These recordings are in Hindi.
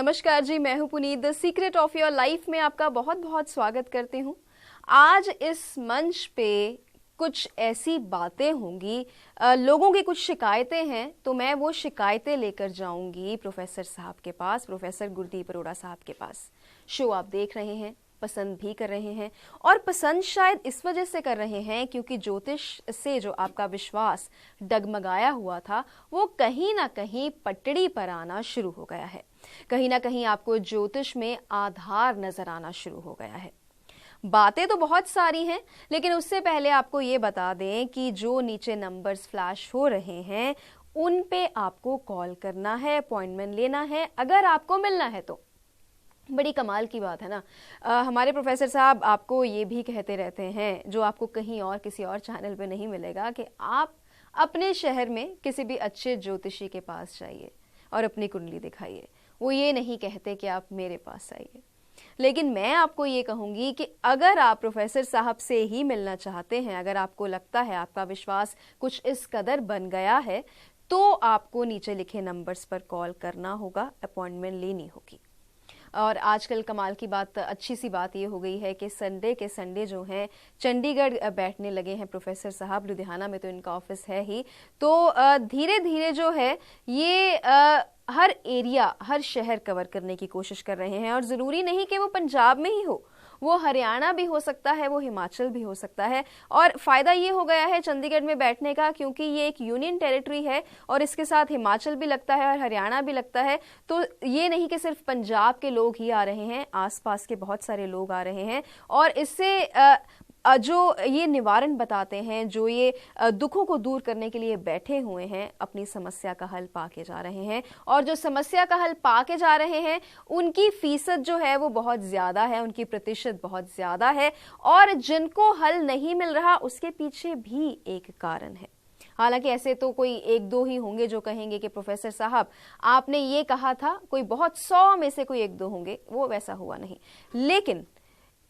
नमस्कार जी, मैं हूं Puneet. The secret of your life में आपका बहुत बहुत स्वागत करती हूं। आज इस मंच पे कुछ ऐसी बातें होंगी, लोगों की कुछ शिकायतें हैं, तो मैं वो शिकायतें लेकर जाऊंगी प्रोफेसर साहब के पास, प्रोफेसर गुरदीप अरोड़ा साहब के पास। शो आप देख रहे हैं, पसंद भी कर रहे हैं, और पसंद शायद इस वजह से कर रहे हैं क्योंकि ज्योतिष से जो आपका विश्वास डगमगाया हुआ था वो कहीं ना कहीं पटड़ी पर आना शुरू हो गया है। कहीं ना कहीं आपको ज्योतिष में आधार नजर आना शुरू हो गया है। बातें तो बहुत सारी हैं, लेकिन उससे पहले आपको ये बता दें कि जो नीचे नंबर्स फ्लैश हो रहे हैं उन पे आपको कॉल करना है, अपॉइंटमेंट लेना है अगर आपको मिलना है तो। बड़ी कमाल की बात है ना। हमारे प्रोफेसर साहब आपको ये भी कहते रहते हैं, जो आपको कहीं और किसी और चैनल पे नहीं मिलेगा, कि आप अपने शहर में किसी भी अच्छे ज्योतिषी के पास जाइए और अपनी कुंडली दिखाइए। वो ये नहीं कहते कि आप मेरे पास आइए। लेकिन मैं आपको ये कहूंगी कि अगर आप प्रोफेसर साहब से ही मिलना चाहते हैं, अगर आपको लगता है आपका विश्वास कुछ इस कदर बन गया है, तो आपको नीचे लिखे नंबर्स पर कॉल करना होगा, अपॉइंटमेंट लेनी होगी। और आजकल कमाल की बात, अच्छी सी बात ये हो गई है कि संडे के संडे जो हैं चंडीगढ़ बैठने लगे हैं प्रोफेसर साहब। लुधियाना में तो इनका ऑफिस है ही, तो धीरे धीरे जो है ये हर एरिया, हर शहर कवर करने की कोशिश कर रहे हैं। और ज़रूरी नहीं कि वो पंजाब में ही हो, वो हरियाणा भी हो सकता है, वो हिमाचल भी हो सकता है। और फ़ायदा ये हो गया है चंडीगढ़ में बैठने का, क्योंकि ये एक यूनियन टेरिटरी है और इसके साथ हिमाचल भी लगता है और हरियाणा भी लगता है। तो ये नहीं कि सिर्फ पंजाब के लोग ही आ रहे हैं, आसपास के बहुत सारे लोग आ रहे हैं। और इससे जो ये निवारण बताते हैं, जो ये दुखों को दूर करने के लिए बैठे हुए हैं, अपनी समस्या का हल पाके जा रहे हैं। और जो समस्या का हल पाके जा रहे हैं उनकी फीसद जो है वो बहुत ज़्यादा है, उनकी प्रतिशत बहुत ज़्यादा है। और जिनको हल नहीं मिल रहा उसके पीछे भी एक कारण है। हालांकि ऐसे तो कोई एक दो ही होंगे जो कहेंगे कि प्रोफेसर साहब आपने ये कहा था, कोई बहुत 100 में से कोई एक दो होंगे, वो वैसा हुआ नहीं। लेकिन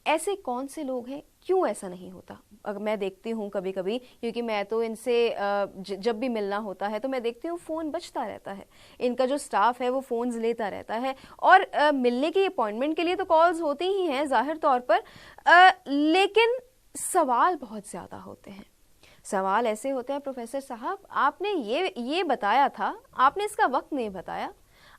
ऐसे कौन से लोग हैं, क्यों ऐसा नहीं होता? अगर मैं देखती हूँ कभी कभी, क्योंकि मैं तो इनसे जब भी मिलना होता है तो मैं देखती हूँ फ़ोन बजता रहता है, इनका जो स्टाफ है वो फ़ोन्स लेता रहता है। और मिलने की अपॉइंटमेंट के लिए तो कॉल्स होती ही हैं ज़ाहिर तौर पर, लेकिन सवाल बहुत ज़्यादा होते हैं। सवाल ऐसे होते हैं, प्रोफेसर साहब आपने ये बताया था, आपने इसका वक्त नहीं बताया,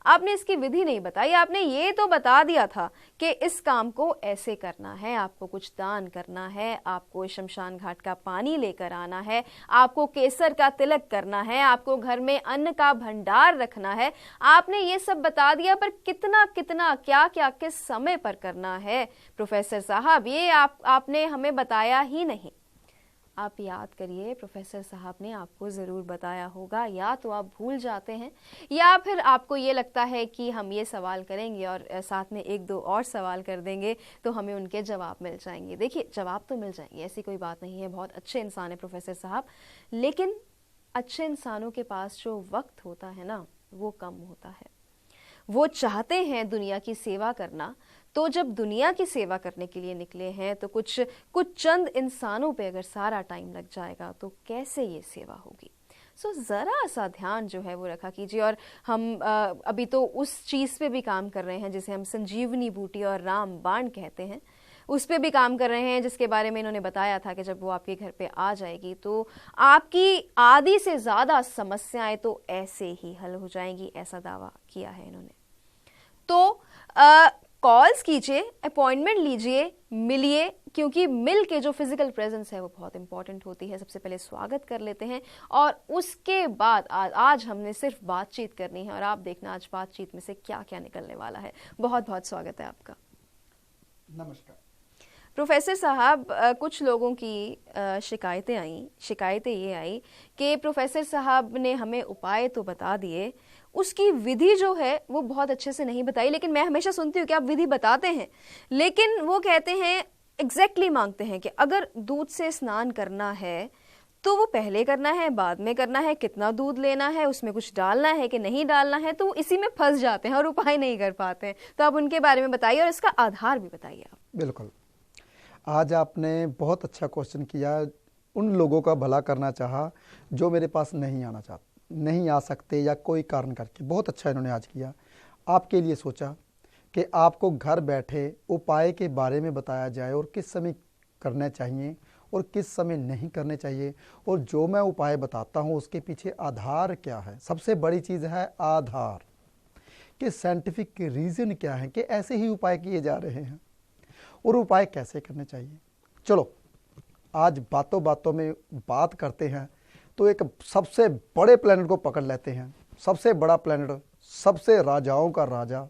आपने इसकी विधि नहीं बताई, आपने ये तो बता दिया था कि इस काम को ऐसे करना है, आपको कुछ दान करना है, आपको शमशान घाट का पानी लेकर आना है, आपको केसर का तिलक करना है, आपको घर में अन्न का भंडार रखना है। आपने ये सब बता दिया, पर कितना कितना, क्या क्या, किस समय पर करना है प्रोफेसर साहब, ये आपने हमें बताया ही नहीं। आप याद करिए, प्रोफेसर साहब ने आपको ज़रूर बताया होगा, या तो आप भूल जाते हैं या फिर आपको ये लगता है कि हम ये सवाल करेंगे और साथ में एक दो और सवाल कर देंगे तो हमें उनके जवाब मिल जाएंगे। देखिए, जवाब तो मिल जाएंगे, ऐसी कोई बात नहीं है, बहुत अच्छे इंसान है प्रोफेसर साहब। लेकिन अच्छे इंसानों के पास जो वक्त होता है ना, वो कम होता है। वो चाहते हैं दुनिया की सेवा करना, तो जब दुनिया की सेवा करने के लिए निकले हैं तो कुछ चंद इंसानों पे अगर सारा टाइम लग जाएगा तो कैसे ये सेवा होगी। सो ज़रा सा ध्यान जो है वो रखा कीजिए। और हम अभी तो उस चीज़ पे भी काम कर रहे हैं जिसे हम संजीवनी बूटी और रामबाण कहते हैं, उस पे भी काम कर रहे हैं, जिसके बारे में इन्होंने बताया था कि जब वो आपके घर पे आ जाएगी तो आपकी आधी से ज़्यादा समस्याएं तो ऐसे ही हल हो जाएंगी, ऐसा दावा किया है इन्होंने। तो कॉल्स कीजिए, अपॉइंटमेंट लीजिए, मिलिए, क्योंकि मिल के जो फिजिकल प्रेजेंस है वो बहुत इंपॉर्टेंट होती है। सबसे पहले स्वागत कर लेते हैं और उसके बाद आज हमने सिर्फ बातचीत करनी है, और आप देखना आज बातचीत में से क्या क्या निकलने वाला है। बहुत बहुत स्वागत है आपका। नमस्कार प्रोफेसर साहब, कुछ लोगों की शिकायतें ये आई कि प्रोफेसर साहब ने हमें उपाय तो बता दिए, उसकी विधि जो है वो बहुत अच्छे से नहीं बताई। लेकिन मैं हमेशा सुनती हूँ कि आप विधि बताते हैं, लेकिन वो कहते हैं एग्जैक्टली मांगते हैं कि अगर दूध से स्नान करना है तो वो पहले करना है, बाद में करना है, कितना दूध लेना है, उसमें कुछ डालना है कि नहीं डालना है, तो इसी में फंस जाते हैं और उपाय नहीं कर पाते हैं। तो आप उनके बारे में बताइए और इसका आधार भी बताइए आप। बिल्कुल, आज आपने बहुत अच्छा क्वेश्चन किया। उन लोगों का भला करना चाहा जो मेरे पास नहीं आना चाहते, नहीं आ सकते या कोई कारण करके। बहुत अच्छा इन्होंने आज किया, आपके लिए सोचा कि आपको घर बैठे उपाय के बारे में बताया जाए और किस समय करने चाहिए और किस समय नहीं करने चाहिए, और जो मैं उपाय बताता हूँ उसके पीछे आधार क्या है। सबसे बड़ी चीज़ है आधार, कि साइंटिफिक रीज़न क्या है कि ऐसे ही उपाय किए जा रहे हैं और उपाय कैसे करने चाहिए। चलो आज बातों बातों में बात करते हैं, तो एक सबसे बड़े प्लैनेट को पकड़ लेते हैं। सबसे बड़ा प्लैनेट, सबसे राजाओं का राजा,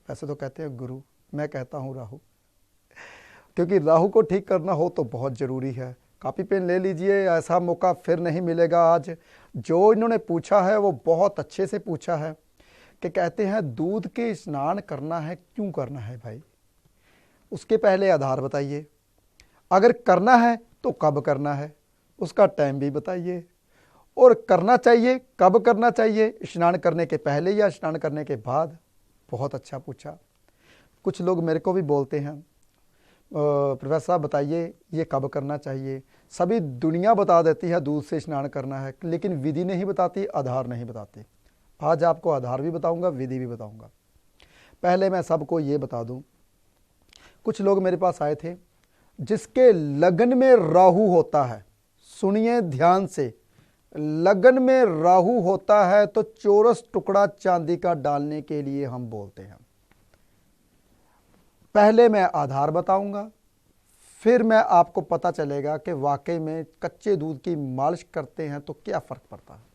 वैसे तो कहते हैं गुरु, मैं कहता हूँ राहु, क्योंकि राहु को ठीक करना हो तो बहुत ज़रूरी है। कॉपी पेन ले लीजिए, ऐसा मौका फिर नहीं मिलेगा। आज जो इन्होंने पूछा है वो बहुत अच्छे से पूछा है, कि कहते हैं दूध के स्नान करना है, क्यों करना है भाई, उसके पहले आधार बताइए। अगर करना है तो कब करना है, उसका टाइम भी बताइए, और करना चाहिए कब करना चाहिए, स्नान करने के पहले या स्नान करने के बाद। बहुत अच्छा पूछा। कुछ लोग मेरे को भी बोलते हैं प्रोफेसर साहब बताइए ये कब करना चाहिए। सभी दुनिया बता देती है दूध से स्नान करना है, लेकिन विधि नहीं बताती, आधार नहीं बताती। आज आपको आधार भी बताऊंगा, विधि भी बताऊंगा। पहले मैं सबको ये बता दूं, कुछ लोग मेरे पास आए थे जिसके लगन में राहु होता है, सुनिए ध्यान से, लगन में राहु होता है तो चौरस टुकड़ा चांदी का डालने के लिए हम बोलते हैं। पहले मैं आधार बताऊंगा, फिर मैं आपको पता चलेगा कि वाकई में कच्चे दूध की मालिश करते हैं तो क्या फर्क पड़ता है।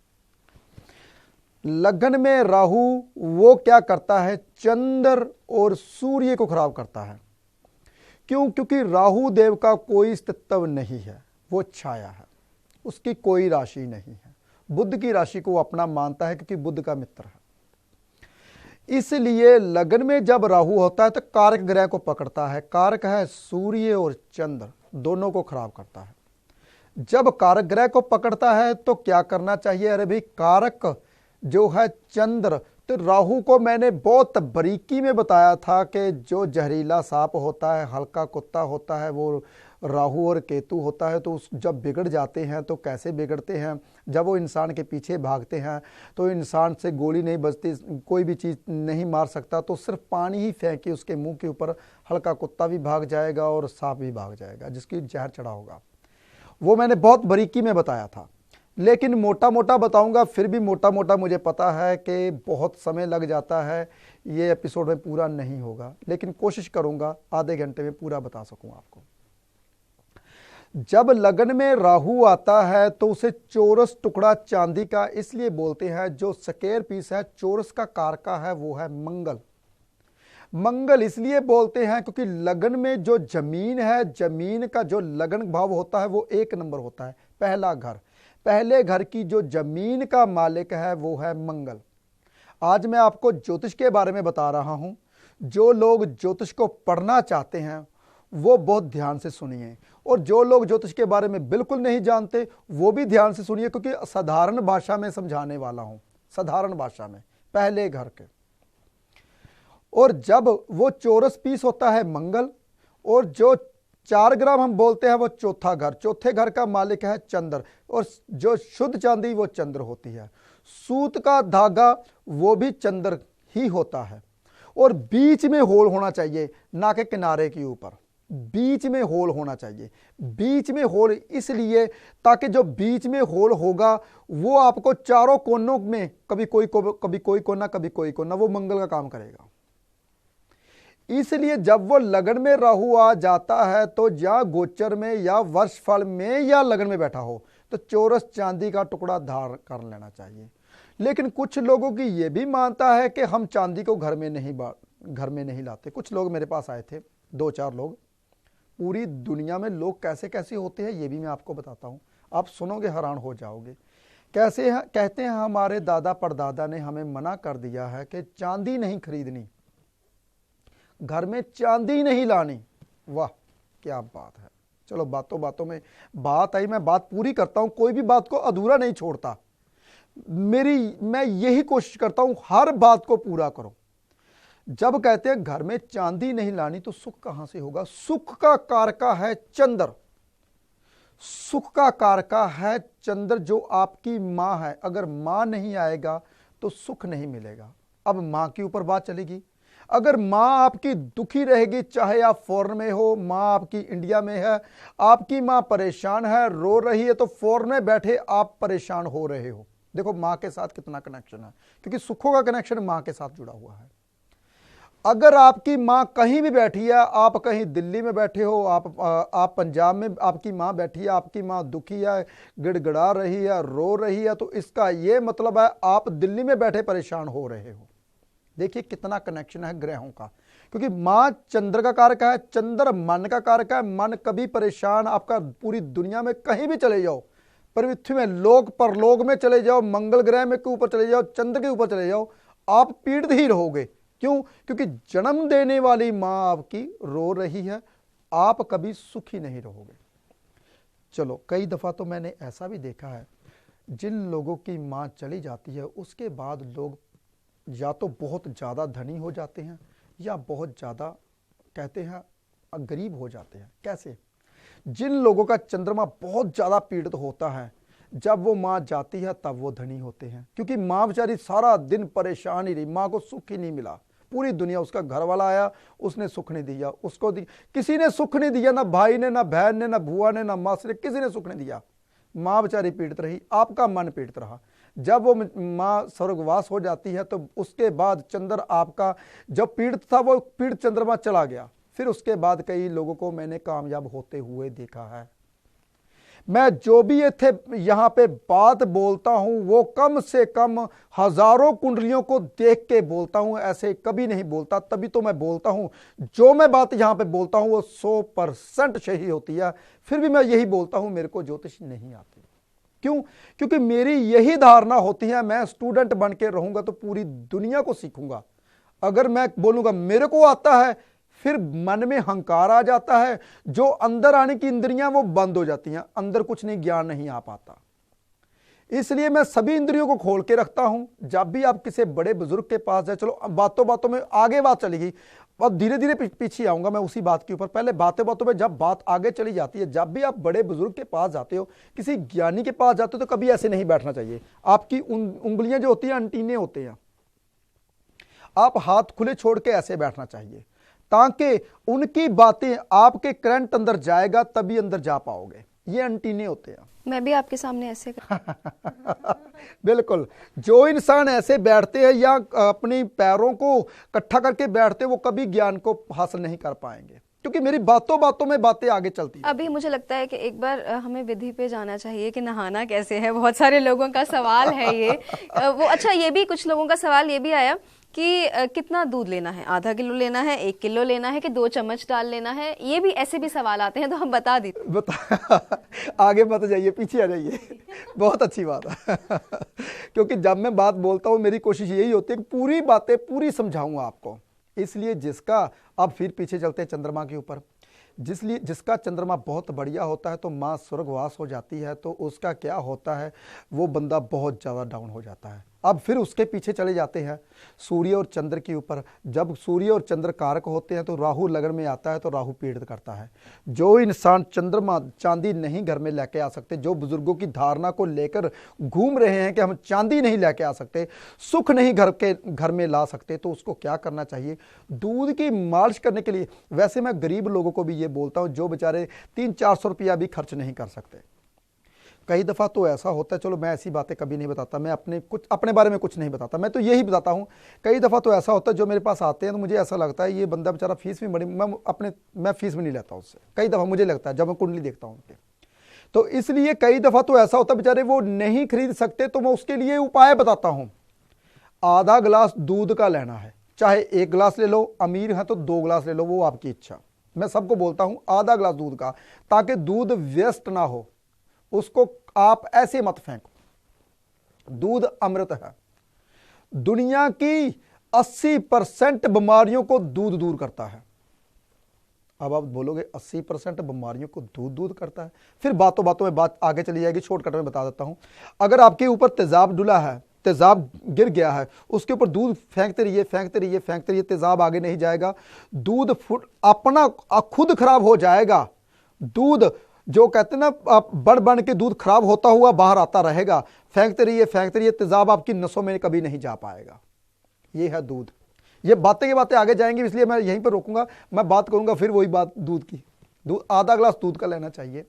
लगन में राहु वो क्या करता है, चंद्र और सूर्य को खराब करता है। क्यों? क्योंकि राहु देव का कोई अस्तित्व नहीं है, वो छाया है, उसकी कोई राशि नहीं है। बुध की राशि को अपना मानता है क्योंकि बुध का मित्र है। इसलिए लगन में जब राहु होता है तो कारक ग्रह को पकड़ता है। कारक है सूर्य और चंद्र, दोनों को खराब करता है। जब कारक ग्रह को पकड़ता है तो क्या करना चाहिए? अरे भाई कारक जो है चंद्र, तो राहु को मैंने बहुत बारीकी में बताया था कि जो जहरीला सांप होता है, हल्का कुत्ता होता है, वो राहु और केतु होता है। तो उस जब बिगड़ जाते हैं तो कैसे बिगड़ते हैं, जब वो इंसान के पीछे भागते हैं तो इंसान से गोली नहीं बजती, कोई भी चीज़ नहीं मार सकता, तो सिर्फ पानी ही फेंकी उसके मुंह के ऊपर, हल्का कुत्ता भी भाग जाएगा और सांप भी भाग जाएगा जिसकी जहर चढ़ा होगा। वो मैंने बहुत बारीकी में बताया था, लेकिन मोटा मोटा बताऊंगा, फिर भी मोटा मोटा मुझे पता है कि बहुत समय लग जाता है, ये एपिसोड में पूरा नहीं होगा, लेकिन कोशिश करूंगा आधे घंटे में पूरा बता सकूं आपको। जब लगन में राहु आता है तो उसे चौरस टुकड़ा चांदी का इसलिए बोलते हैं, जो स्क्वायर पीस है, चौरस का कारका है वो है मंगल। मंगल इसलिए बोलते हैं क्योंकि लगन में जो जमीन है, जमीन का जो लगन भाव होता है वो 1 नंबर होता है, पहला घर। पहले घर की जो जमीन का मालिक है वो है मंगल। आज मैं आपको ज्योतिष के बारे में बता रहा हूं। जो लोग ज्योतिष को पढ़ना चाहते हैं वो बहुत ध्यान से सुनिए, और जो लोग ज्योतिष के बारे में बिल्कुल नहीं जानते वो भी ध्यान से सुनिए, क्योंकि साधारण भाषा में समझाने वाला हूं, साधारण भाषा में। पहले घर के, और जब वो चौरस पीस होता है मंगल, और जो 4 ग्राम हम बोलते हैं वो चौथा घर, चौथे घर का मालिक है चंद्र, और जो शुद्ध चांदी वो चंद्र होती है। सूत का धागा वो भी चंद्र ही होता है, और बीच में होल होना चाहिए, ना कि किनारे के ऊपर, बीच में होल होना चाहिए। बीच में होल इसलिए ताकि जो बीच में होल होगा वो आपको चारों कोनों में, कभी कोई कोना, कभी कोई कोना, वो मंगल का काम करेगा। इसलिए जब वो लगन में राहु आ जाता है तो या गोचर में या वर्षफल में या लगन में बैठा हो तो चौरस चांदी का टुकड़ा धार कर लेना चाहिए। लेकिन कुछ लोगों की ये भी मानता है कि हम चांदी को घर में नहीं लाते। कुछ लोग मेरे पास आए थे, 2-4 लोग। पूरी दुनिया में लोग कैसे कैसे होते हैं ये भी मैं आपको बताता हूँ, आप सुनोगे हैरान हो जाओगे। कैसे कहते हैं हमारे दादा परदादा ने हमें मना कर दिया है कि चांदी नहीं खरीदनी, घर में चांदी नहीं लानी। वाह क्या बात है। चलो बातों बातों में बात आई, मैं बात पूरी करता हूं, कोई भी बात को अधूरा नहीं छोड़ता। मैं यही कोशिश करता हूं हर बात को पूरा करो। जब कहते हैं घर में चांदी नहीं लानी तो सुख कहां से होगा? सुख का कारका है चंद्र, सुख का कारका है चंद्र, जो आपकी मां है। अगर मां नहीं आएगा तो सुख नहीं मिलेगा। अब मां के ऊपर बात चलेगी। अगर माँ आपकी दुखी रहेगी, चाहे आप फॉरेन में हो, माँ आपकी इंडिया में है, आपकी माँ परेशान है, रो रही है, तो फॉरेन में बैठे आप परेशान हो रहे हो। देखो माँ के साथ कितना कनेक्शन है, क्योंकि सुखों का कनेक्शन माँ के साथ जुड़ा हुआ है। अगर आपकी माँ कहीं भी बैठी है, आप कहीं दिल्ली में बैठे हो, आप पंजाब में आपकी माँ बैठी है, आपकी माँ दुखी है, गिड़गिड़ा रही है, रो रही है, तो इसका ये मतलब है आप दिल्ली में बैठे परेशान हो रहे हो। देखिए कितना कनेक्शन है ग्रहों का, क्योंकि माँ चंद्र का कारक है, चंद्र मन का कारक है। मन कभी परेशान, आपका पूरी दुनिया में कहीं भी चले जाओ, पृथ्वी में, लोक परलोक में चले जाओ, मंगल ग्रह में के ऊपर चले जाओ, चंद्र के ऊपर चले जाओ, आप पीड़ित ही रहोगे। क्यों? क्योंकि जन्म देने वाली माँ आपकी रो रही है, आप कभी सुखी नहीं रहोगे। चलो कई दफा तो मैंने ऐसा भी देखा है, जिन लोगों की माँ चली जाती है उसके बाद लोग या तो बहुत ज़्यादा धनी हो जाते हैं या बहुत ज़्यादा कहते हैं गरीब हो जाते हैं। कैसे? जिन लोगों का चंद्रमा बहुत ज़्यादा पीड़ित होता है, जब वो माँ जाती है तब वो धनी होते हैं, क्योंकि माँ बेचारी सारा दिन परेशान ही रही, माँ को सुख ही नहीं मिला। पूरी दुनिया, उसका घर वाला आया, उसने सुख नहीं दिया, उसको किसी ने सुख नहीं दिया, ना भाई ने, ना बहन ने, ना बुआ ने, ना माँ ने, किसी ने सुख नहीं दिया। माँ बेचारी पीड़ित रही, आपका मन पीड़ित रहा। जब वो माँ स्वर्गवास हो जाती है तो उसके बाद चंद्र आपका जब पीड़ित था वो पीड़ित चंद्रमा चला गया। फिर उसके बाद कई लोगों को मैंने कामयाब होते हुए देखा है। मैं जो भी यहाँ पे बात बोलता हूं वो कम से कम हजारों कुंडलियों को देख के बोलता हूं, ऐसे कभी नहीं बोलता। तभी तो मैं बोलता हूं, जो मैं बात यहाँ पे बोलता हूं वो 100% सही होती है। फिर भी मैं यही बोलता हूं, मेरे को ज्योतिष नहीं आती। क्यों? क्योंकि मेरी यही धारणा होती है, मैं स्टूडेंट बन के रहूंगा तो पूरी दुनिया को सीखूंगा। अगर मैं बोलूंगा मेरे को आता है, फिर मन में हंकार आ जाता है, जो अंदर आने की इंद्रियां वो बंद हो जाती हैं, अंदर कुछ नहीं, ज्ञान नहीं आ पाता। इसलिए मैं सभी इंद्रियों को खोल के रखता हूं। जब भी आप किसी बड़े बुजुर्ग के पास जाए, चलो बातों बातों में आगे बात चलेगी, अब धीरे धीरे पीछे आऊंगा मैं उसी बात के ऊपर। पहले बातें बातों में जब बात आगे चली जाती है, जब भी आप बड़े बुजुर्ग के पास जाते हो, किसी ज्ञानी के पास जाते हो, तो कभी ऐसे नहीं बैठना चाहिए। आपकी उंगलियां जो होती हैं अंटीने होते हैं, आप हाथ खुले छोड़ के ऐसे बैठना चाहिए, ताकि उनकी बातें आपके करंट अंदर जाएगा, तभी अंदर जा पाओगे। ये अंटीने होते हैं। मैं भी आपके सामने ऐसे बिल्कुल। जो इंसान ऐसे बैठते हैं या अपनी पैरों को इकट्ठा करके बैठते हैं, वो कभी ज्ञान को हासिल नहीं कर पाएंगे, क्योंकि मेरी बातों बातों में बातें आगे चलती हैं। अभी मुझे लगता है कि एक बार हमें विधि पे जाना चाहिए कि नहाना कैसे है। बहुत सारे लोगों का सवाल है ये। वो अच्छा, ये भी कुछ लोगों का सवाल ये भी आया कि कितना दूध लेना है, आधा किलो लेना है, 1 किलो लेना है, कि 2 चम्मच डाल लेना है। ये भी ऐसे भी सवाल आते हैं, तो हम बता दीजिए। आगे मत जाइए, पीछे आ जाइए। बहुत अच्छी बात है। क्योंकि जब मैं बात बोलता हूँ, मेरी कोशिश यही होती है कि पूरी बातें पूरी समझाऊंगा आपको। इसलिए जिसका, अब फिर पीछे चलते हैं चंद्रमा के ऊपर, जिसका चंद्रमा बहुत बढ़िया होता है तो माँ स्वर्गवास हो जाती है, तो उसका क्या होता है, वो बंदा बहुत ज़्यादा डाउन हो जाता है। अब फिर उसके पीछे चले जाते हैं सूर्य और चंद्र के ऊपर। जब सूर्य और चंद्र कारक होते हैं तो राहु लगन में आता है, तो राहु पीड़ित करता है। जो इंसान चंद्रमा चांदी नहीं घर में लेके आ सकते, जो बुजुर्गों की धारणा को लेकर घूम रहे हैं कि हम चांदी नहीं लेके आ सकते, सुख नहीं घर में ला सकते, तो उसको क्या करना चाहिए? दूध की मालिश करने के लिए। वैसे मैं गरीब लोगों को भी ये बोलता हूँ, जो बेचारे 300-400 रुपया भी खर्च नहीं कर सकते। कई दफ़ा तो ऐसा होता है, चलो मैं ऐसी बातें कभी नहीं बताता, मैं अपने बारे में कुछ नहीं बताता, मैं तो यही बताता हूँ। कई दफ़ा तो ऐसा होता है, जो मेरे पास आते हैं तो मुझे ऐसा लगता है ये बंदा बेचारा फीस भी बड़ी, मैं फीस भी नहीं लेता उससे। कई दफ़ा मुझे लगता है जब मैं कुंडली देखता हूँ उनके, तो इसलिए कई दफ़ा तो ऐसा होता है बेचारे वो नहीं खरीद सकते, तो मैं उसके लिए उपाय बताता हूँ। आधा गिलास दूध का लेना है, चाहे 1 गिलास ले लो, अमीर है तो 2 गिलास ले लो, वो आपकी इच्छा। मैं सबको बोलता हूँ आधा गिलास दूध का, ताकि दूध वेस्ट ना हो, उसको आप ऐसे मत फेंको। दूध अमृत है। दुनिया की 80% बीमारियों को दूध दूर करता है। अब आप बोलोगे 80% बीमारियों को दूध करता है, फिर बातों बातों में बात आगे चली जाएगी। शॉर्टकट में बता देता हूं। अगर आपके ऊपर तेजाब डुला है, तेजाब गिर गया है, उसके ऊपर दूध फेंकते रहिए, तेजाब आगे नहीं जाएगा, दूध अपना खुद खराब हो जाएगा। दूध जो कहते हैं ना, बढ़ बढ़ के दूध खराब होता हुआ बाहर आता रहेगा। फेंकते रहिए, तेजाब आपकी नसों में कभी नहीं जा पाएगा। ये है दूध। ये बातें की बातें आगे जाएंगी, इसलिए मैं यहीं पर रोकूंगा। मैं बात करूंगा फिर वही बात दूध की। दूध आधा ग्लास दूध का लेना चाहिए,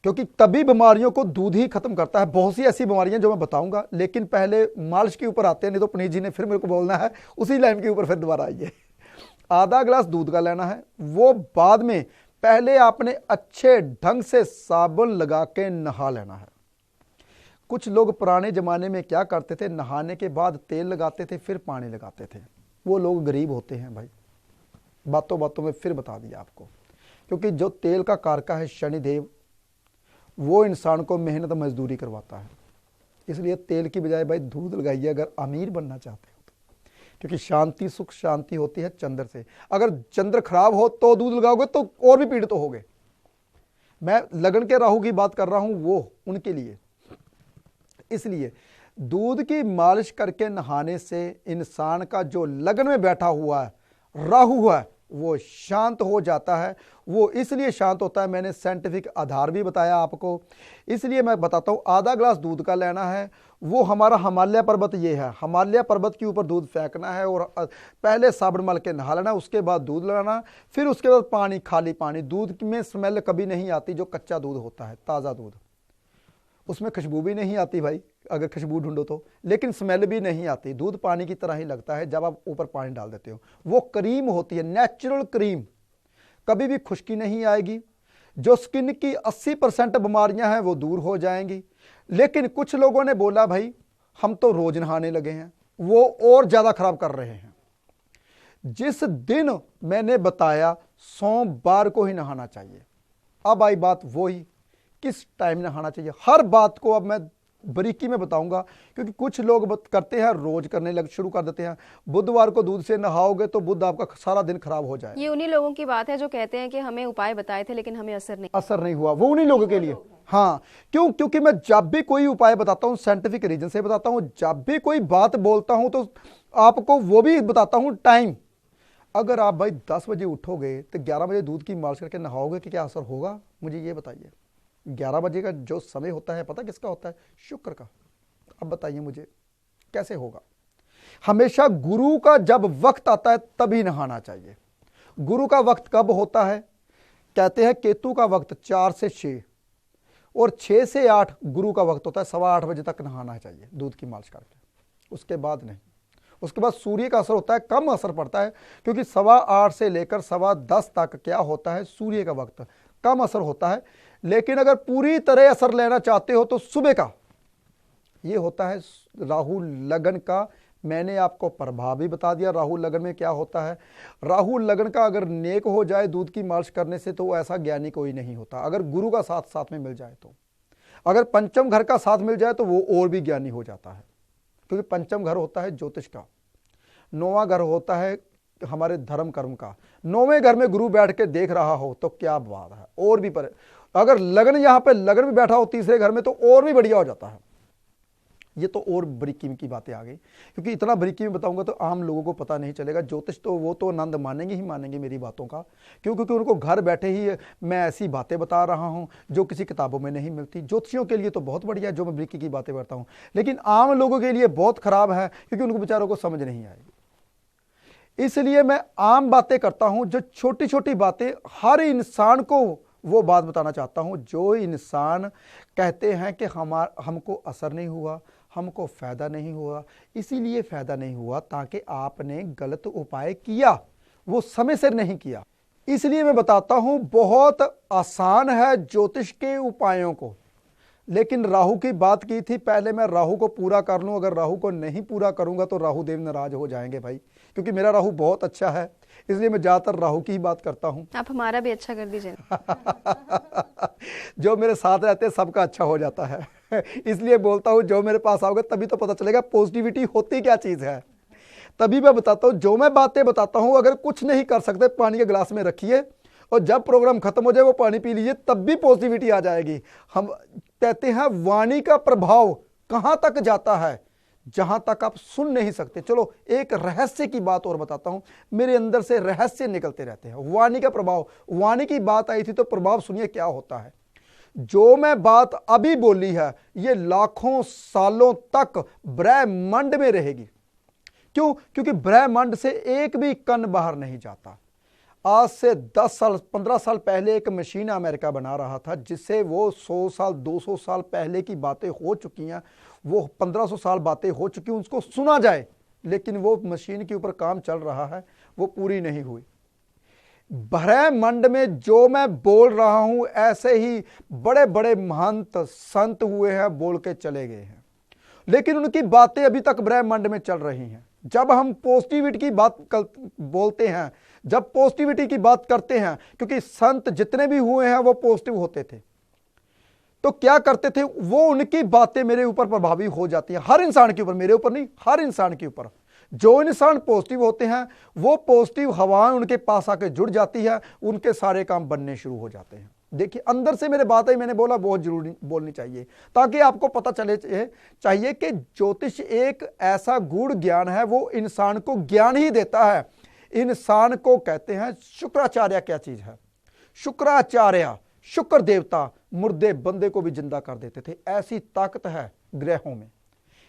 क्योंकि तभी बीमारियों को दूध ही खत्म करता है। बहुत सी ऐसी बीमारियां जो मैं बताऊंगा, लेकिन पहले मालिश के ऊपर आते हैं, नहीं तो पुनीत जी ने फिर मेरे को बोलना है उसी लाइन के ऊपर फिर दोबारा आइए। आधा ग्लास दूध का लेना है, वो बाद में पहले आपने अच्छे ढंग से साबुन लगा के नहा लेना है। कुछ लोग पुराने जमाने में क्या करते थे, नहाने के बाद तेल लगाते थे फिर पानी लगाते थे। वो लोग गरीब होते हैं भाई, बातों बातों में फिर बता दिया आपको। क्योंकि जो तेल का कारका है शनिदेव, वो इंसान को मेहनत मजदूरी करवाता है। इसलिए तेल की बजाय भाई दूध लगाइए अगर अमीर बनना चाहते हो तो, क्योंकि शांति सुख शांति होती है चंद्र से। अगर चंद्र खराब हो तो दूध लगाओगे तो और भी पीड़ित होगे। मैं लगन के राहु की बात कर रहा हूं, वो उनके लिए। इसलिए दूध की मालिश करके नहाने से इंसान का जो लगन में बैठा हुआ है राहु है वो शांत हो जाता है। वो इसलिए शांत होता है, मैंने साइंटिफिक आधार भी बताया आपको। इसलिए मैं बताता हूँ, आधा ग्लास दूध का लेना है। वो हमारा हिमालय पर्वत ये है, हिमालय पर्वत के ऊपर दूध फेंकना है और पहले साबुन मल के नहा लेना, उसके बाद दूध लगाना, फिर उसके बाद पानी, खाली पानी। दूध में स्मेल कभी नहीं आती, जो कच्चा दूध होता है, ताज़ा दूध, उसमें खुशबू भी नहीं आती भाई, अगर खुशबू ढूंढो तो, लेकिन स्मेल भी नहीं आती। दूध पानी की तरह ही लगता है जब आप ऊपर पानी डाल देते हो। वो क्रीम होती है, नेचुरल क्रीम, कभी भी खुश्की नहीं आएगी। जो स्किन की 80% बीमारियां हैं वो दूर हो जाएंगी। लेकिन कुछ लोगों ने बोला भाई हम तो रोज नहाने लगे हैं, वो और ज्यादा खराब कर रहे हैं। जिस दिन मैंने बताया सोमवार को ही नहाना चाहिए। अब आई बात वही, किस टाइम नहाना चाहिए। हर बात को अब मैं बारीकी में बताऊंगा, क्योंकि कुछ लोग करते हैं रोज करने लग शुरू कर देते हैं। बुधवार को दूध से नहाओगे तो बुध आपका सारा दिन खराब हो जाए। ये उन्हीं लोगों की बात है जो कहते हैं कि हमें उपाय बताए थे लेकिन हमें असर नहीं हुआ। वो उन्हीं लोगों के लिए। हाँ, क्यों? क्योंकि मैं जब भी कोई उपाय बताता हूँ साइंटिफिक रीजन से बताता हूँ। जब भी कोई बात बोलता हूँ तो आपको वो भी बताता हूँ टाइम। अगर आप भाई 10 बजे उठोगे तो 11 बजे दूध की मालिश करके नहाओगे कि क्या असर होगा, मुझे ये बताइए। 11 बजे का जो समय होता है पता किसका होता है? शुक्र का। अब बताइए मुझे कैसे होगा। हमेशा गुरु का जब वक्त आता है तभी नहाना चाहिए। गुरु का वक्त कब होता है? कहते हैं केतु का वक्त 4 से 6 और 6 से 8 गुरु का वक्त होता है। 8:15 बजे तक नहाना चाहिए दूध की मालिश करके, उसके बाद नहीं। उसके बाद सूर्य का असर होता है, कम असर पड़ता है, क्योंकि 8:15 से लेकर 10:15 तक क्या होता है, सूर्य का वक्त, कम असर होता है। लेकिन अगर पूरी तरह असर लेना चाहते हो तो सुबह का ये होता है राहु लगन का। मैंने आपको प्रभाव भी बता दिया राहु लगन में क्या होता है। राहु लगन का अगर नेक हो जाए दूध की मालिश करने से तो ऐसा ज्ञानी कोई नहीं होता। अगर गुरु का साथ साथ में मिल जाए तो, अगर पंचम घर का साथ मिल जाए तो वो और भी ज्ञानी हो जाता है, क्योंकि पंचम घर होता है ज्योतिष का, 9वां घर होता है हमारे धर्म कर्म का। 9वें घर में गुरु बैठ के देख रहा हो तो क्या बात है। और भी पर अगर लगन यहाँ पे लगन में बैठा हो तीसरे घर में तो और भी बढ़िया हो जाता है। ये तो और बारीकी की बातें आ गई, क्योंकि इतना बारीकी में बताऊंगा तो आम लोगों को पता नहीं चलेगा। ज्योतिष तो वो तो आनंद मानेंगे ही मानेंगे मेरी बातों का, क्योंकि उनको घर बैठे ही मैं ऐसी बातें बता रहा हूं जो किसी किताबों में नहीं मिलती। ज्योतिषियों के लिए तो बहुत बढ़िया जो मैं बारीकी की बातें करता हूं, लेकिन आम लोगों के लिए बहुत खराब है, क्योंकि उनको बेचारों को समझ नहीं आएगी। इसलिए मैं आम बातें करता हूं, जो छोटी छोटी बातें हर इंसान को वो बात बताना चाहता हूं। जो इंसान कहते हैं कि हमको असर नहीं हुआ, हमको फायदा नहीं हुआ, इसीलिए फायदा नहीं हुआ ताकि आपने गलत उपाय किया, वो समय से नहीं किया। इसलिए मैं बताता हूं बहुत आसान है ज्योतिष के उपायों को। लेकिन राहु की बात की थी, पहले मैं राहु को पूरा कर लूं। अगर राहु को नहीं पूरा करूंगा तो राहु देव नाराज हो जाएंगे भाई, क्योंकि मेरा राहु बहुत अच्छा है, इसलिए मैं ज्यादातर राहु की ही बात करता हूं। आप हमारा भी अच्छा कर दीजिए। जो मेरे साथ रहते हैं सबका अच्छा हो जाता है। इसलिए बोलता हूं जो मेरे पास आओगे तभी तो पता चलेगा पॉजिटिविटी होती क्या चीज है। तभी मैं बताता हूं, जो मैं बातें बताता हूं अगर कुछ नहीं कर सकते पानी के गिलास में रखिए और जब प्रोग्राम खत्म हो जाए वो पानी पी लीजिए, तब भी पॉजिटिविटी आ जाएगी। हम कहते हैं वाणी का प्रभाव कहां तक जाता है, जहां तक आप सुन नहीं सकते। चलो एक रहस्य की बात और बताता हूं, मेरे अंदर से रहस्य निकलते रहते हैं। वाणी का प्रभाव, वाणी की बात आई थी तो प्रभाव सुनिए क्या होता है। जो मैं बात अभी बोली है ये लाखों सालों तक ब्रह्मांड में रहेगी, क्यों? क्योंकि ब्रह्मांड से एक भी कण बाहर नहीं जाता। आज से 10 साल 15 साल पहले एक मशीन अमेरिका बना रहा था, जिससे वो 100 साल 200 साल पहले की बातें हो चुकी हैं, वो 1500 साल बातें हो चुकी हैं, उसको सुना जाए, लेकिन वो मशीन के ऊपर काम चल रहा है, वो पूरी नहीं हुई। ब्रह्मांड में जो मैं बोल रहा हूं, ऐसे ही बड़े बड़े महंत संत हुए हैं, बोल के चले गए हैं, लेकिन उनकी बातें अभी तक ब्रह्मांड में चल रही हैं। जब हम पॉजिटिविटी की बात बोलते हैं, जब पॉजिटिविटी की बात करते हैं, क्योंकि संत जितने भी हुए हैं वो पॉजिटिव होते थे, तो क्या करते थे वो, उनकी बातें मेरे ऊपर प्रभावी हो जाती है, हर इंसान के ऊपर, मेरे ऊपर नहीं, हर इंसान के ऊपर। जो इंसान पॉजिटिव होते हैं, वो पॉजिटिव हवाएं उनके पास आके जुड़ जाती है, उनके सारे काम बनने शुरू हो जाते हैं। देखिए, अंदर से मेरे बात है, मैंने बोला बहुत जरूरी बोलनी चाहिए, ताकि आपको पता चले चाहिए कि ज्योतिष एक ऐसा गूढ़ ज्ञान है, वो इंसान को ज्ञान ही देता है। इंसान को कहते हैं शुक्राचार्य। क्या चीज है शुक्राचार्य? शुक्र देवता मुर्दे बंदे को भी जिंदा कर देते थे। ऐसी ताकत है ग्रहों में,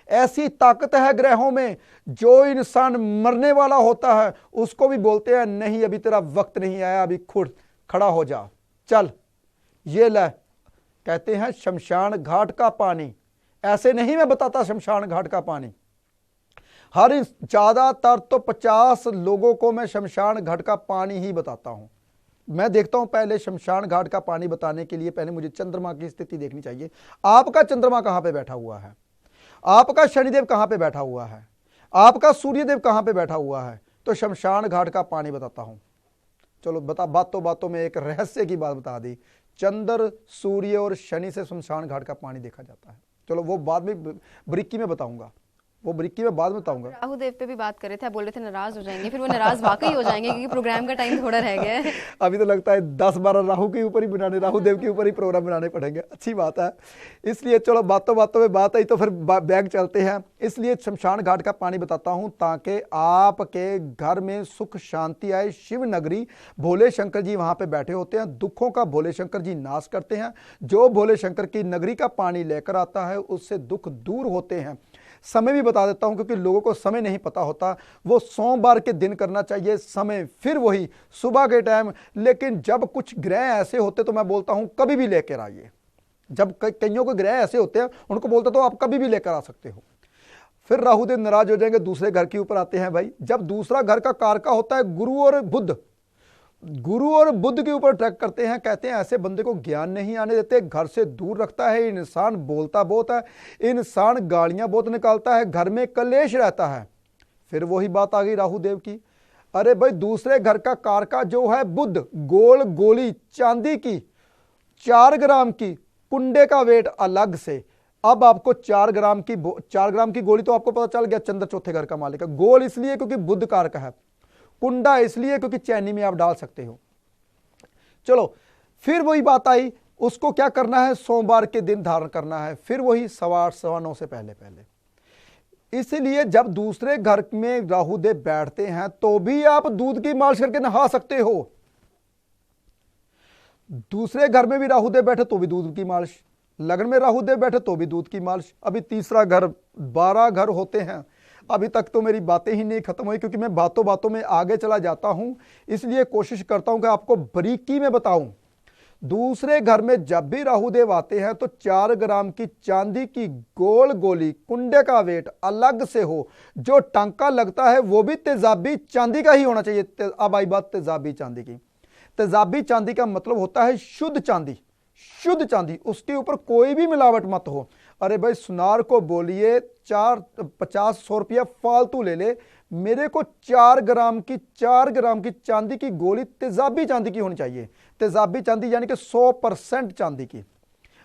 ऐसी ताकत है ग्रहों में। जो इंसान मरने वाला होता है उसको भी बोलते हैं नहीं, अभी तेरा वक्त नहीं आया, अभी खुद खड़ा हो जा, चल ये ले, कहते हैं शमशान घाट का पानी। ऐसे नहीं मैं बताता शमशान घाट का पानी, हर ज्यादातर तो 50 लोगों को मैं शमशान घाट का पानी ही बताता हूं। मैं देखता हूं पहले शमशान घाट का पानी बताने के लिए पहले मुझे चंद्रमा की स्थिति देखनी चाहिए। आपका चंद्रमा कहां पे बैठा हुआ है, आपका शनिदेव कहां पे बैठा हुआ है, आपका सूर्यदेव कहां पे बैठा हुआ है, तो शमशान घाट का पानी बताता हूं। चलो बातों बातों में एक रहस्य की बात बता दी, चंद्र सूर्य और शनि से शमशान घाट का पानी देखा जाता है। चलो वो बाद में बारीकी में बताऊंगा, वो बारीकी में बाद में बताऊंगा। राहु देव पे भी बात कर रहे थे, आप बोल रहे थे नाराज हो जाएंगे, फिर वो नाराज वाकई हो जाएंगे क्योंकि प्रोग्राम का टाइम थोड़ा रह गया है। अभी तो लगता है 10-12 राहु के ऊपर ही बनाने, राहु देव के ऊपर ही प्रोग्राम बनाने पड़ेंगे। अच्छी बात है। इसलिए चलो बातों बातों में बात आई तो फिर बैग चलते हैं। इसलिए शमशान घाट का पानी बताता हूं ताकि आपके घर में सुख शांति आए। शिव नगरी, भोले शंकर जी वहां पे बैठे होते हैं, दुखों का भोले शंकर जी नाश करते हैं। जो भोले शंकर की नगरी का पानी लेकर आता है उससे दुख दूर होते हैं। समय भी बता देता हूं क्योंकि लोगों को समय नहीं पता होता। वो सोमवार के दिन करना चाहिए, समय फिर वही सुबह के टाइम। लेकिन जब कुछ ग्रह ऐसे होते तो मैं बोलता हूं कभी भी लेकर आइए। जब कईयों को ग्रह ऐसे होते हैं उनको बोलता तो आप कभी भी लेकर आ सकते हो। फिर राहु देव नाराज हो जाएंगे, दूसरे घर के ऊपर आते हैं। भाई जब दूसरा घर का कारका होता है गुरु और बुध, गुरु और बुध के ऊपर ट्रैक करते हैं। कहते हैं ऐसे बंदे को ज्ञान नहीं आने देते, घर से दूर रखता है। इंसान बोलता बहुत है, इंसान गालियां बहुत निकालता है, घर में कलेश रहता है। फिर वही बात आ गई राहु देव की। अरे भाई दूसरे घर का कारका जो है बुध, गोल गोली चांदी की 4 ग्राम की, कुंडे का वेट अलग से। अब आपको 4 ग्राम की गोली तो आपको पता चल गया चंद्र चौथे घर का मालिक है। गोल इसलिए क्योंकि बुध कारक है, कुंडा इसलिए क्योंकि चैनी में आप डाल सकते हो। चलो फिर वही बात आई, उसको क्या करना है, सोमवार के दिन धारण करना है। फिर वही 8:15 9:15 से पहले पहले। इसलिए जब दूसरे घर में राहु देव बैठते हैं तो भी आप दूध की मालिश करके नहा सकते हो। दूसरे घर में भी राहु देव बैठे तो भी दूध की मालिश, लग्न में राहु देव बैठे तो भी दूध की मालिश। अभी तीसरा घर, 12 घर होते हैं। अभी तक तो मेरी बातें ही नहीं खत्म हुई क्योंकि मैं बातों बातों में आगे चला जाता हूं, इसलिए कोशिश करता हूं कि आपको बारीकी में बताऊं। दूसरे घर में जब भी राहु देव आते हैं तो 4 ग्राम की चांदी की गोल गोली, कुंडे का वेट अलग से हो, जो टांका लगता है वो भी तेजाबी चांदी का ही होना चाहिए। अब आई बात तेजाबी चांदी की। तेजाबी चांदी का मतलब होता है शुद्ध चांदी, शुद्ध चांदी, उसके ऊपर कोई भी मिलावट मत हो। अरे भाई सुनार को बोलिए 50-100 रुपया फालतू ले ले, मेरे को 4 ग्राम की चांदी की गोली तेजाबी चांदी की होनी चाहिए। तेजाबी चांदी यानी कि 100% चांदी की।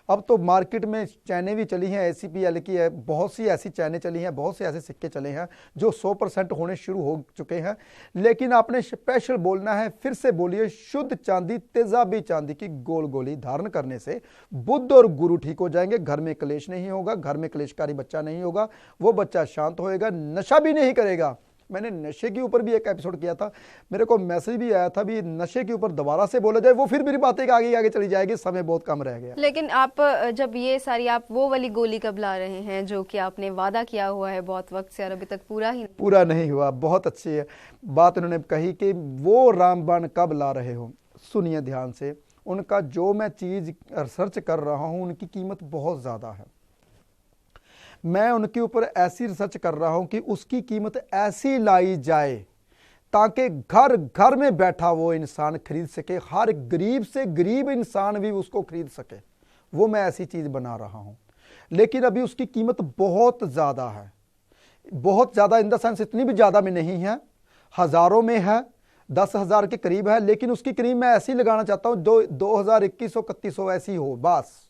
अब तो मार्केट में चैनें भी चली हैं, ACPL की है, बहुत सी ऐसी चैनें चली हैं, बहुत से ऐसे सिक्के चले हैं जो 100% होने शुरू हो चुके हैं। लेकिन आपने स्पेशल बोलना है, फिर से बोलिए, शुद्ध चांदी, तेजाबी चांदी की गोल गोली धारण करने से बुध और गुरु ठीक हो जाएंगे। घर में क्लेश नहीं होगा, घर में क्लेशकारी बच्चा नहीं होगा, वो बच्चा शांत होएगा, नशा भी नहीं करेगा। मैंने नशे के ऊपर भी एक एपिसोड किया था, मेरे को मैसेज भी आया था भी नशे के ऊपर दोबारा से बोला जाए, वो फिर मेरी बातें आगे आगे चली जाएगी, समय बहुत कम रह गया। लेकिन आप जब ये सारी आप वो वाली गोली कब ला रहे हैं जो कि आपने वादा किया हुआ है बहुत वक्त से और अभी तक पूरा नहीं हुआ? बहुत अच्छी है बात उन्होंने कही कि वो रामबाण कब ला रहे हो। सुनिए ध्यान से, उनका जो मैं चीज रिसर्च कर रहा हूं उनकी कीमत बहुत ज्यादा है। मैं उनके ऊपर ऐसी रिसर्च कर रहा हूं कि उसकी कीमत ऐसी लाई जाए ताकि घर घर में बैठा वो इंसान खरीद सके, हर गरीब से गरीब इंसान भी उसको खरीद सके। वो मैं ऐसी चीज बना रहा हूं, लेकिन अभी उसकी कीमत बहुत ज्यादा है, बहुत ज्यादा इन द सेंस इतनी भी ज्यादा में नहीं है, हजारों में है, 10,000 के करीब है, लेकिन उसकी करीब मैं ऐसी लगाना चाहता हूं 2021-21 ऐसी हो बस।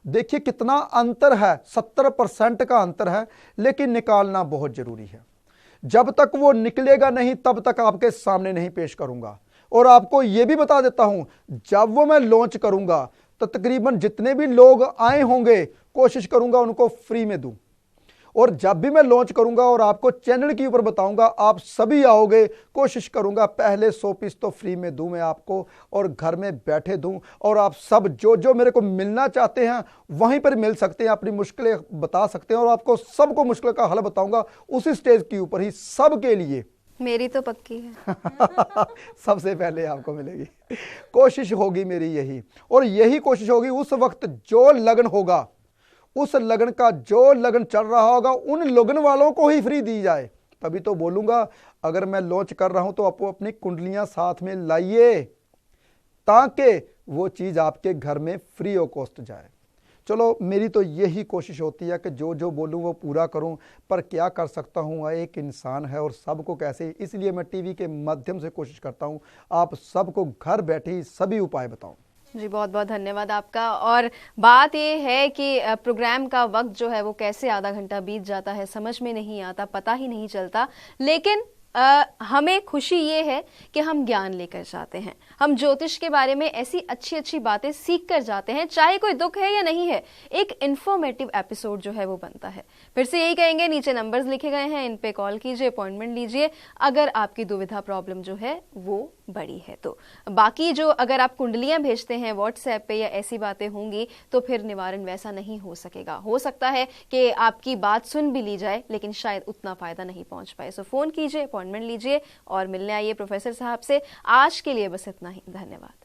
देखिए कितना अंतर है, 70% का अंतर है, लेकिन निकालना बहुत जरूरी है। जब तक वो निकलेगा नहीं तब तक आपके सामने नहीं पेश करूंगा। और आपको यह भी बता देता हूं, जब वो मैं लॉन्च करूंगा तो तकरीबन जितने भी लोग आए होंगे कोशिश करूंगा उनको फ्री में दूं। और जब भी मैं लॉन्च करूंगा और आपको चैनल के ऊपर बताऊंगा, आप सभी आओगे, कोशिश करूंगा पहले 100 पीस तो फ्री में दूं मैं आपको, और घर में बैठे दूं। और आप सब जो जो मेरे को मिलना चाहते हैं वहीं पर मिल सकते हैं, अपनी मुश्किलें बता सकते हैं, और आपको सबको मुश्किल का हल बताऊंगा उसी स्टेज के ऊपर ही, सबके लिए। मेरी तो पक्की है। सबसे पहले आपको मिलेगी। कोशिश होगी मेरी यही, और यही कोशिश होगी उस वक्त जो लगन होगा, उस लगन का जो लगन चल रहा होगा उन लगन वालों को ही फ्री दी जाए। तभी तो बोलूंगा अगर मैं लॉन्च कर रहा हूं तो आप अपनी कुंडलियां साथ में लाइए ताकि वो चीज आपके घर में फ्री ऑफ कॉस्ट जाए। चलो मेरी तो यही कोशिश होती है कि जो जो बोलूं वो पूरा करूं, पर क्या कर सकता हूं, एक इंसान है और सबको कैसे, इसलिए मैं टीवी के माध्यम से कोशिश करता हूं आप सबको घर बैठे ही सभी उपाय बताऊं। जी बहुत बहुत धन्यवाद आपका। और बात ये है कि प्रोग्राम का वक्त जो है वो कैसे आधा घंटा बीत जाता है समझ में नहीं आता, पता ही नहीं चलता, लेकिन हमें खुशी ये है कि हम ज्ञान लेकर जाते हैं, हम ज्योतिष के बारे में ऐसी अच्छी अच्छी बातें सीख कर जाते हैं, चाहे कोई दुख है या नहीं है, एक इंफॉर्मेटिव एपिसोड जो है वो बनता है। फिर से यही कहेंगे, नीचे नंबर्स लिखे गए हैं, इन पे कॉल कीजिए, अपॉइंटमेंट लीजिए अगर आपकी दुविधा प्रॉब्लम जो है वो बड़ी है तो। बाकी जो अगर आप कुंडलियां भेजते हैं व्हाट्सएप पे या ऐसी बातें होंगी तो फिर निवारण वैसा नहीं हो सकेगा। हो सकता है कि आपकी बात सुन भी ली जाए लेकिन शायद उतना फायदा नहीं पहुंच पाए। सो फोन कीजिए, अपॉइंटमेंट लीजिए और मिलने आइए प्रोफेसर साहब से। आज के लिए बस इतना ही, धन्यवाद।